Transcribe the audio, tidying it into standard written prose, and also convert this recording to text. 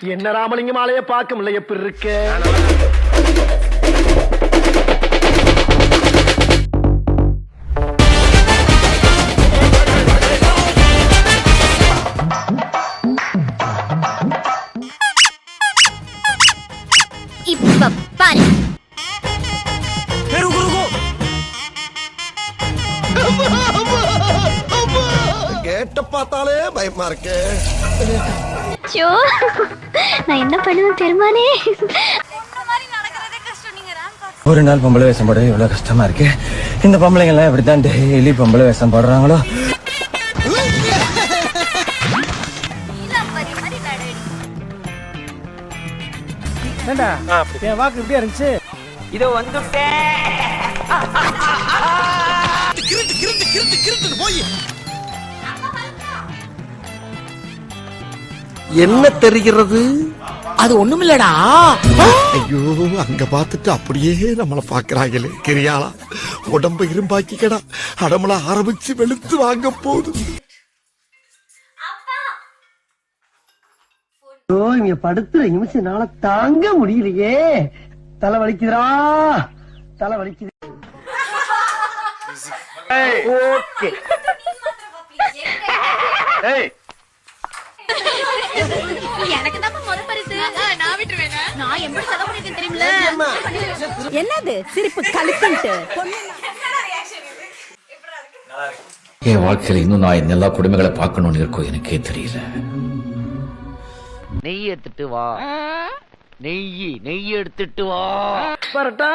என்ன ராமலிங்கம் ஆலைய பார்க்க முடியல, எப்படி இருக்க? இப்ப பாரு. கேட்ட பார்த்தாலே பயமா இருக்கு. சோ, நான் என்ன பண்ணுவேன் பெருமானே? ஒரு நாள் பொம்பளை வேஷம் போட இவ்வளவு கஷ்டமா இருக்கு. இந்த பொம்பளைங்க எல்லாம் இப்படித்தான் டெய்லி பொம்பளை வேஷம் போடுறாங்களோ? என் வாக்கு இப்படியா இருந்துச்சு? இதோ வந்துட்டேன். என்ன தெரிகிறது? அது ஒண்ணுமில்லடா. ஐயோ, அங்க பார்த்துட்டு அப்படியே நம்மள பாக்குறாங்களே. கிரியாளா உடம்ப இரும்பாக்கிக்கடா. அடமள ஆரம்பிச்சு வெளுத்து வாங்க போகுது. இங்க படுத்துற நிமிஷம்னால தாங்க முடியலையே. தலை வலிக்குதுடா, தலை வலிக்குது. ஓகே. எனக்கு தான் முத பரிசு. நான் விட்டுருவேன். நான் எப்படி செலவு பண்ணிட்டேன் தெரியுமில? என்னது சிரிப்பு கலக்கிட்டு? என் வாழ்க்கையில இன்னும் நான் எல்லா குடும்பங்களை பார்க்கணும்னு இருக்கோ எனக்கே தெரியல. நெய் எடுத்துட்டு வா. நெய் எடுத்துட்டு வா. வரட்டா.